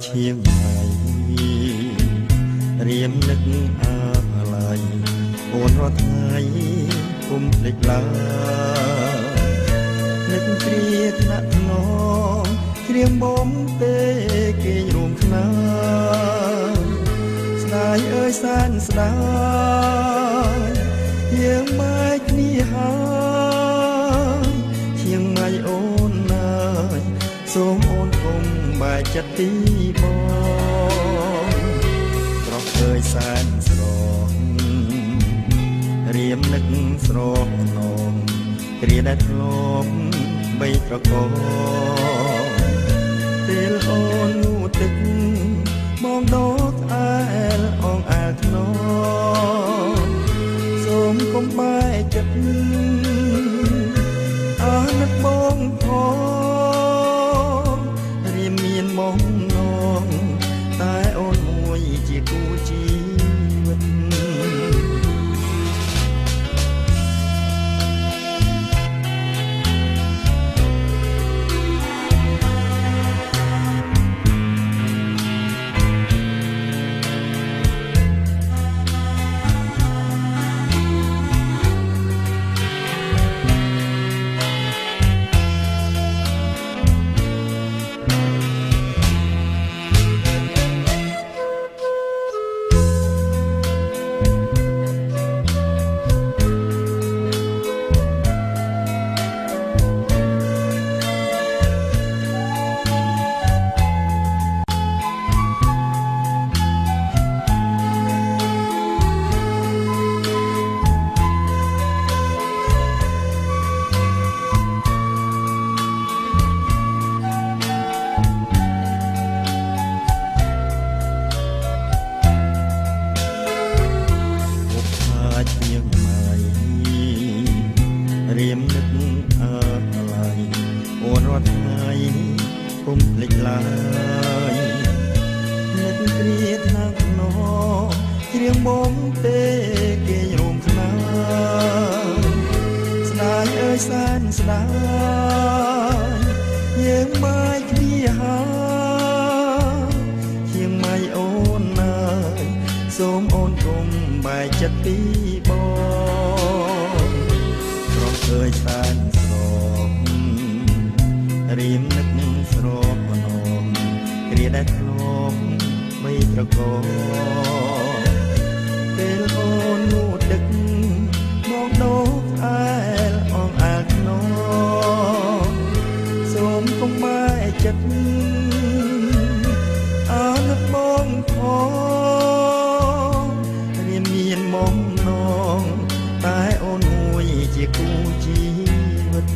ឈៀងម៉ៃរៀមនឹកអាឡ័យអូនរាល់ថ្ងៃគុំភ្លេចឡើយនឹកគ្រាថ្នាក់ថ្នមគ្រាមុំទេគេរួមខ្នាស្ដាយអើយសានស្ដាយយើងបែកគ្នាហើយឈៀងម៉ៃអូនណាយសូមអូនគុំបែកចិត្តទីបងប្រកើយសានស្រងរៀមនឹកស្រងនំគ្រាដែលធ្លាប់បីត្រកពេលអូនងូតទឹកបងដកអែលអងអែលធ្នមសូមកុំបែកចិត្តអស់នឹកបងផងរៀមមានមកនងតែអូនមួយជាគូជីវិតរៀមនឹកអាឡ័យអូនរាល់ថ្ងៃគុំភ្លេចឡើយនឹកគ្រាថ្នាក់ថ្នមគ្រាមុំទេគេរួមខ្នាស្ដាយអើយសានស្ដាយយើងបែកគ្នាហើយជាងម៉ៃអូនណាយសូមអូនគុំបែកចិត្តទីបងអើយសានស្រងរៀមនឹកស្រងនំគ្រាដែលធ្លាប់បីត្រកពេលអូនងូតទឹកមកដកអែលអងអែលខ្នងសូមកុំបែកចិត្តអស់នឹកបងផងរៀមមានមកនងតែអូនមួយជាគូជីវិត